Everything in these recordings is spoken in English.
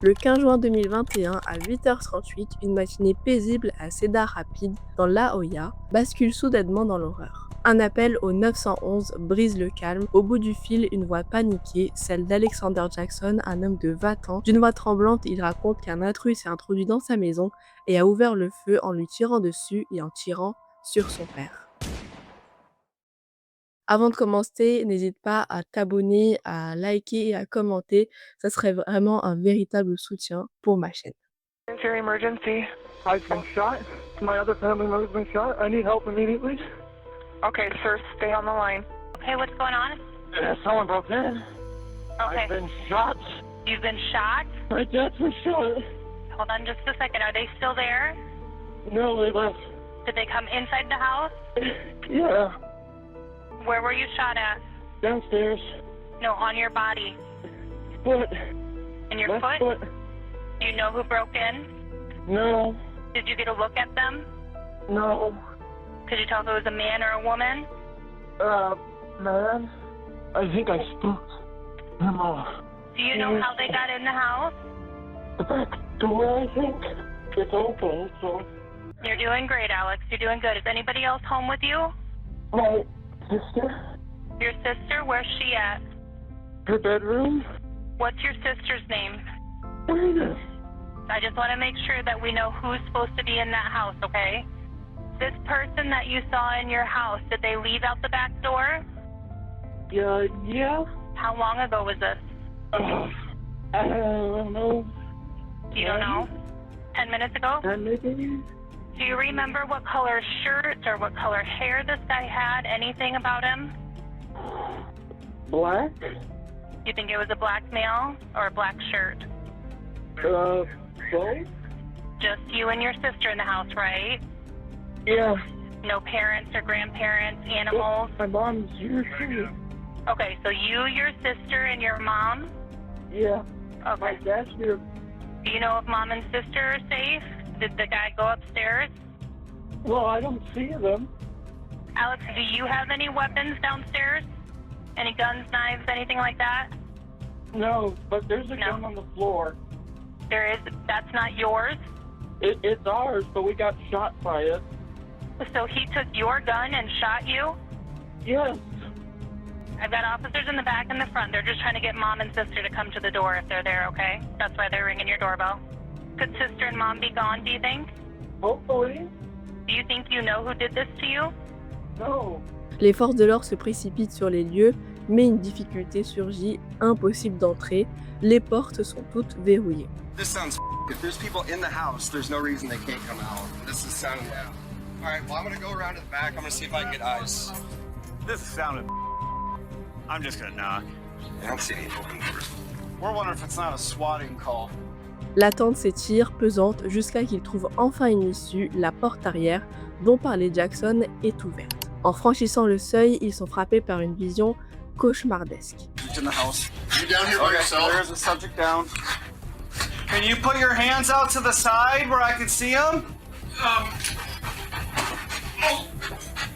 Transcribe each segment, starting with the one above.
Le 15 juin 2021, à 8h38, une matinée paisible à Cedar Rapids, dans l'Ohio, bascule soudainement dans l'horreur. Un appel au 911 brise le calme. Au bout du fil, une voix paniquée, celle d'Alexander Jackson, un homme de 20 ans. D'une voix tremblante, il raconte qu'un intrus s'est introduit dans sa maison et a ouvert le feu en lui tirant dessus et en tirant sur son père. Avant de commencer, n'hésite pas à t'abonner, à liker et à commenter. Ça serait vraiment un véritable soutien pour ma chaîne. Sanitary emergency. I've been shot. My other family member's been shot. I need help immediately. Okay, sir, stay on the line. Okay, what's going on? Someone broke in. Okay. I've been shot. You've been shot? My dad's been shot. Hold on just a second. Are they still there? No, they left. Did they come inside the house? Yeah, Where were you shot at? downstairs. No, on your body. Foot. In your Left foot? foot. Do you know who broke in? No, Did you get a look at them? no. Could you tell if it was a man or a woman? Man. I think I spooked him off. Do you know how they got in the house? The back door, I think. It's open, so. You're doing great, Alex. You're doing good. Is anybody else home with you? My sister. Your sister? Where's she at? Her bedroom. What's your sister's name? Where? I just want to make sure that we know who's supposed to be in that house, okay? This person that you saw in your house, did they leave out the back door? Yeah. How long ago was this? I don't know. You don't know? 10 minutes ago? Maybe? Do you remember what color shirt or what color hair this guy had? Anything about him? Black? You think it was a black male or a black shirt? Both? Just you and your sister in the house, right? Yeah. No parents or grandparents, animals? My mom's here too. Okay, so you, your sister, and your mom? Yeah. My Okay. dad's here. Do you know if mom and sister are safe? Did the guy go upstairs? Well, I don't see them. Alex, do you have any weapons downstairs? Any guns, knives, anything like that? No, but there's a No. gun on the floor. There is. That's not yours? It's ours, but we got shot by it. So he took your gun and shot you? Yes. I've got officers in the back and the front. They're just trying to get mom and sister to come to the door if they're there, okay? That's why they're ringing your doorbell. Could sister and mom be gone, do you think? Hopefully. Do you think you know who did this to you? No. Les forces de l'ordre se précipitent sur les lieux, mais une difficulté surgit, impossible d'entrer. Les portes sont toutes verrouillées. This sounds. If there's people in the house, there's no reason they can't come out. This is sounding. All right. Well, I'm gonna go around to the back. I'm gonna see if I can get eyes. This is sounding. I'm just gonna knock. I don't see any open doors. We're wondering if it's not a swatting call. L'attente s'étire, pesante, jusqu'à qu'ils trouvent enfin une issue, la porte arrière, dont parlait Jackson, est ouverte. En franchissant le seuil, ils sont frappés par une vision cauchemardesque. It's in the house. You down here by Okay, yourself? there's a subject down. Can you put your hands out to the side where I can see them?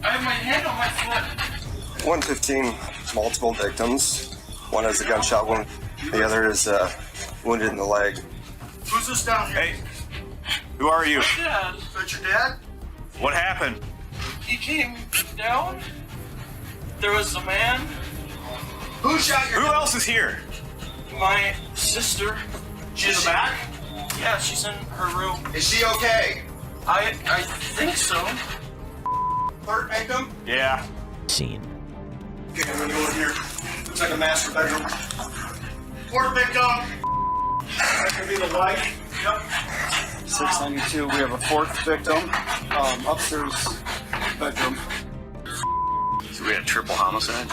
I have my hand on my foot. 115 multiple victims. One has a gunshot wound. The other is wounded in the leg. Who's this down here? Hey, who are you? Dad. Is that your dad? What happened? He came down. There was a man. Who shot your? Who else is here? My sister. She's in the back? Yeah, she's in her room. Is she okay? I think so. Third victim? Yeah. Scene. Okay, I'm gonna go in here. Looks like a master bedroom. Fourth victim. That could be the wife. Yep. 692. We have a fourth victim. Upstairs bedroom. So we had triple homicide.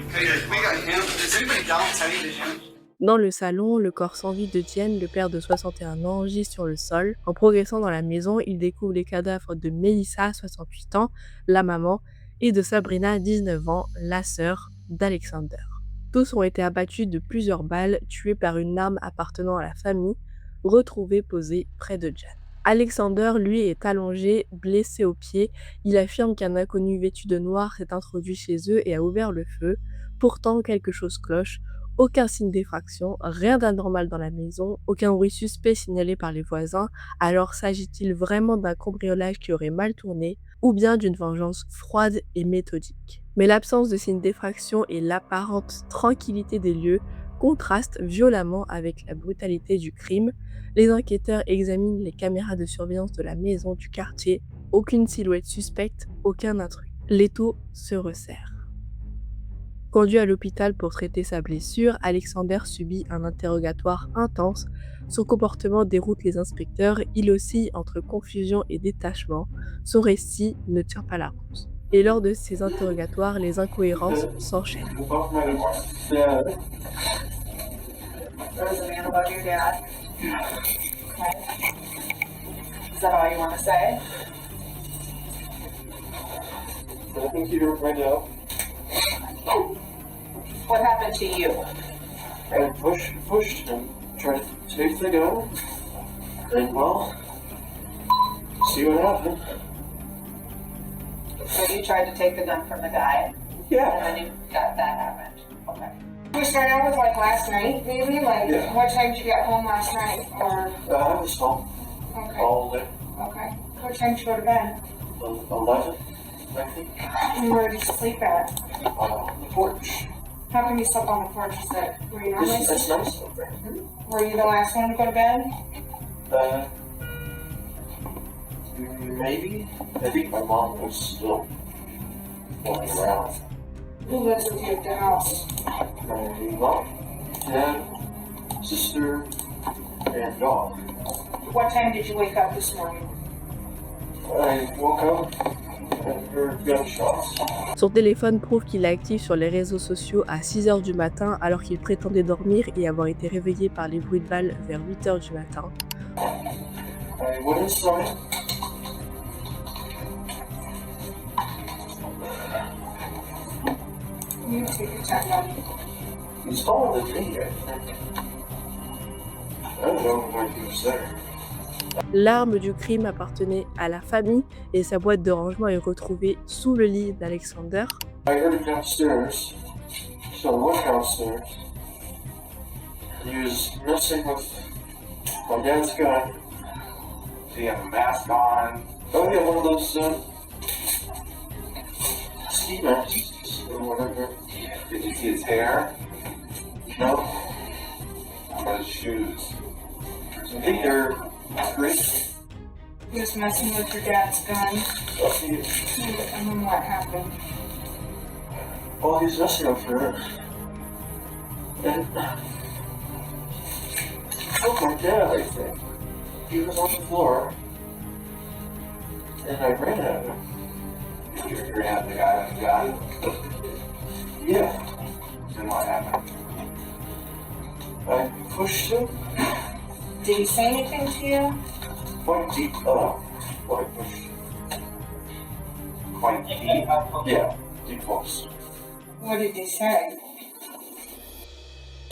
Okay, we got him. Is anybody down tending to him? Dans le salon, le corps sans vie de Jen, le père de 61 ans, gît sur le sol. En progressant dans la maison, il découvre les cadavres de Melissa, 68 ans, la maman, et de Sabrina, 19 ans, la sœur d'Alexander. Tous ont été abattus de plusieurs balles, tués par une arme appartenant à la famille, retrouvée posée près de Jen. Alexander, lui, est allongé, blessé au pied. Il affirme qu'un inconnu vêtu de noir s'est introduit chez eux et a ouvert le feu. Pourtant, quelque chose cloche. Aucun signe d'effraction, rien d'anormal dans la maison, aucun bruit suspect signalé par les voisins. Alors s'agit-il vraiment d'un cambriolage qui aurait mal tourné ou bien d'une vengeance froide et méthodique? Mais l'absence de signes d'effraction et l'apparente tranquillité des lieux contrastent violemment avec la brutalité du crime. Les enquêteurs examinent les caméras de surveillance de la maison, du quartier. Aucune silhouette suspecte, aucun intrus. L'étau se resserre. Conduit à l'hôpital pour traiter sa blessure, Alexander subit un interrogatoire intense. Son comportement déroute les inspecteurs, il oscille entre confusion et détachement. Son récit ne tient pas la route. Et lors de ces interrogatoires, les incohérences s'enchaînent. There was a man about your dad. Okay. Is that all you want to say? Nothing here right now. What happened to you? I pushed and tried to take the gun. And well, see what happened. So you tried to take the gun from the guy, Yeah. and then that happened. Okay. We started out with like last night, maybe? Like, Yeah. what time did you get home last night? Or, I was home okay, all day. okay. What time did you go to bed? 11, I think. And where did you sleep at? On the porch. How come you slept on the porch? Were you normally It's nice up there. Were you the last one to go to bed? Maybe. I think my mom was still going around. Who lives with you at the house? My mom, dad, sister, and dog. What time did you wake up this morning? I woke up and heard gunshots. Son téléphone prouve qu'il est actif sur les réseaux sociaux à 6h du matin alors qu'il prétendait dormir et avoir été réveillé par les bruits de balles vers 8h du matin. I went inside. You take your time, buddy. He's taller than me, I think. I don't know where he was there. L'arme du crime appartenait à la famille et sa boîte de rangement est retrouvée sous le lit d'Alexander. I heard him downstairs, so I went downstairs. He was messing with my dad's gun. Do you have a mask on? Oh yeah, one of those ski masks or whatever. Did you see his hair? No, How about his shoes? I think they're green. He was messing with your dad's gun. And then what happened? Well, he's messing with her. And oh my dad, I think. He was on the floor. And I ran at him. You ran at the guy with the gun? Yeah, Then what happened? I pushed him Did he say anything to you? quite deep up. I pushed. Quite deep. Yeah, deep close. What did he say?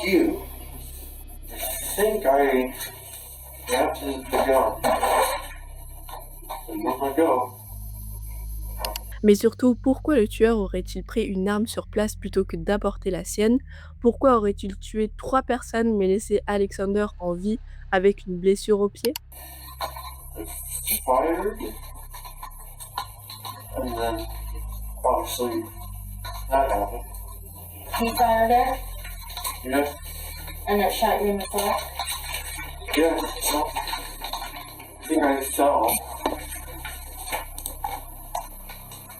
You think I grabbed the gun and let my go. Mais surtout, pourquoi le tueur aurait-il pris une arme sur place plutôt que d'apporter la sienne? Pourquoi aurait-il tué 3 personnes mais laissé Alexander en vie avec une blessure au pied? I fired, and then obviously that happened. He fired it, Yeah, and it shot you in the foot. yeah. So I think I fell.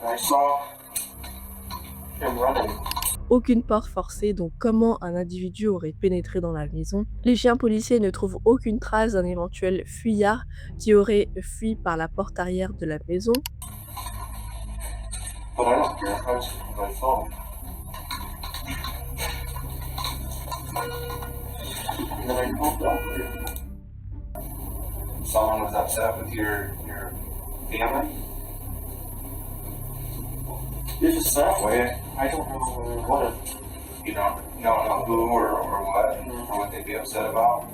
I saw him running. Aucune porte forcée, donc comment un individu aurait pénétré dans la maison? Les chiens policiers ne trouvent aucune trace d'un éventuel fuyard qui aurait fui par la porte arrière de la maison. But I don't care. I was on my phone. And then I pulled up here. Someone was upset with your family? It's just that way. I don't know what it. You don't know who or what they'd be upset about?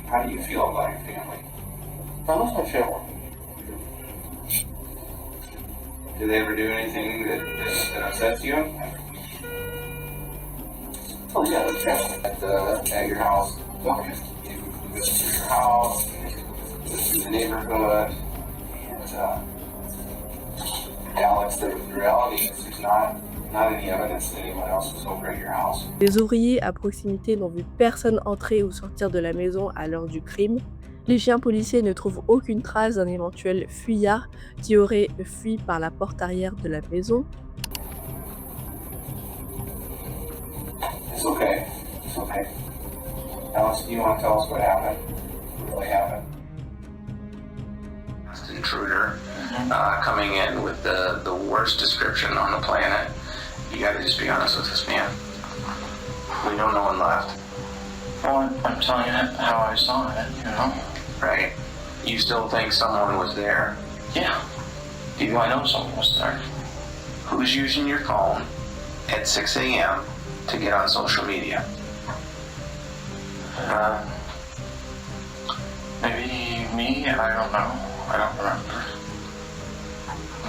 How do you feel about your family? I love my family. Did they ever do anything that upsets you? Oh, yeah, at your house. Okay. You visit through your house, visit through the neighborhood, and Alex, the reality is there's not any evidence that anyone else was over at your house. Les ouvriers à proximité n'ont vu personne entrer ou sortir de la maison à l'heure du crime. Les chiens policiers ne trouvent aucune trace d'un éventuel fuyard qui aurait fui par la porte arrière de la maison. It's okay. It's okay. Alex, do you want to tell us what happened? What really happened? Intruder coming in with the worst description on the planet. You gotta just be honest with us, man. We know no one left. Well, I'm telling you how I saw it, you know? Right? You still think someone was there? Yeah. Do I know someone was there? Who's using your phone at 6 a.m. to get on social media? Maybe me, I don't know. I don't remember.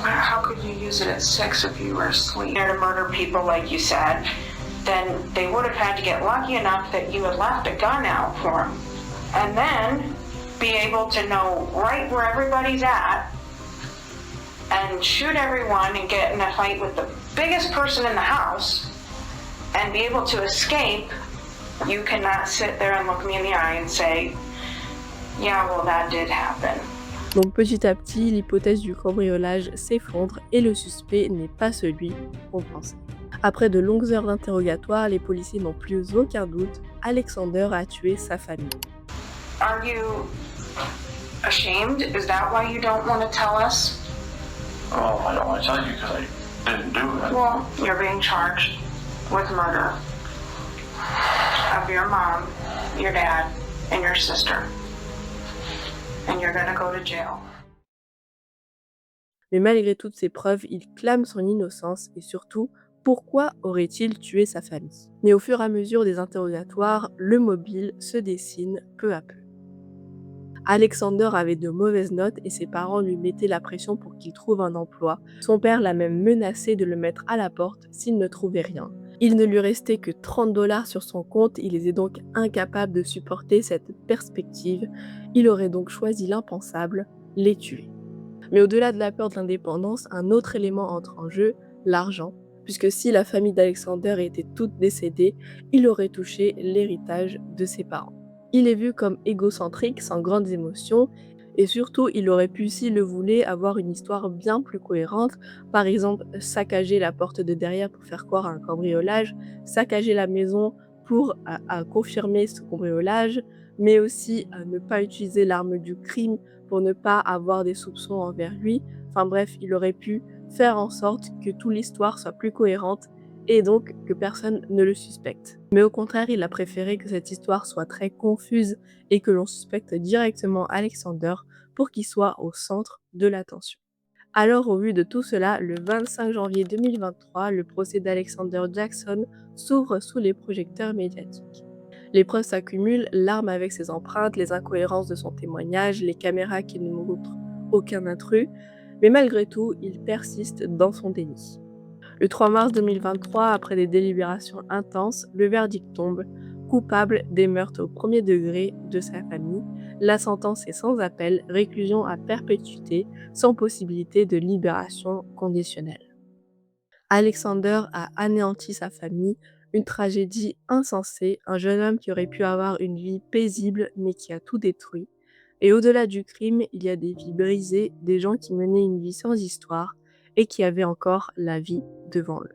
How could you use it at 6 if you were asleep? There to murder people like you said, then they would have had to get lucky enough that you had left a gun out for them. And then be able to know right where everybody's at and shoot everyone and get in a fight with the biggest person in the house and be able to escape. You cannot sit there and look me in the eye and say, yeah, well, that did happen. Donc petit à petit, l'hypothèse du cambriolage s'effondre et le suspect n'est pas celui qu'on pensait. Après de longues heures d'interrogatoire, les policiers n'ont plus aucun doute, Alexander a tué sa famille. Are you ashamed? Is that why you don't want to tell us? Oh, I don't want to tell you because I didn't do it. Well, you're being charged with murder of your mom, your dad, and your sister. And you're gonna go to jail. Mais malgré toutes ces preuves, il clame son innocence et surtout, pourquoi aurait-il tué sa famille? Mais au fur et à mesure des interrogatoires, le mobile se dessine peu à peu. Alexander avait de mauvaises notes et ses parents lui mettaient la pression pour qu'il trouve un emploi. Son père l'a même menacé de le mettre à la porte s'il ne trouvait rien. Il ne lui restait que 30 $ sur son compte, il était donc incapable de supporter cette perspective. Il aurait donc choisi l'impensable, les tuer. Mais au-delà de la peur de l'indépendance, un autre élément entre en jeu, l'argent. Puisque si la famille d'Alexander était toute décédée, il aurait touché l'héritage de ses parents. Il est vu comme égocentrique, sans grandes émotions, et surtout, il aurait pu, s'il le voulait, avoir une histoire bien plus cohérente. Par exemple, saccager la porte de derrière pour faire croire à un cambriolage, saccager la maison pour confirmer ce cambriolage, mais aussi ne pas utiliser l'arme du crime pour ne pas avoir des soupçons envers lui. Enfin bref, il aurait pu faire en sorte que toute l'histoire soit plus cohérente et donc que personne ne le suspecte. Mais au contraire, il a préféré que cette histoire soit très confuse et que l'on suspecte directement Alexander pour qu'il soit au centre de l'attention. Alors, au vu de tout cela, le 25 janvier 2023, le procès d'Alexander Jackson s'ouvre sous les projecteurs médiatiques. Les preuves s'accumulent, l'arme avec ses empreintes, les incohérences de son témoignage, les caméras qui ne montrent aucun intrus, mais malgré tout, il persiste dans son déni. Le 3 mars 2023, après des délibérations intenses, le verdict tombe, coupable des meurtres au premier degré de sa famille. La sentence est sans appel, réclusion à perpétuité, sans possibilité de libération conditionnelle. Alexander a anéanti sa famille, une tragédie insensée, un jeune homme qui aurait pu avoir une vie paisible mais qui a tout détruit. Et au-delà du crime, il y a des vies brisées, des gens qui menaient une vie sans histoire et qui avaient encore la vie devant eux.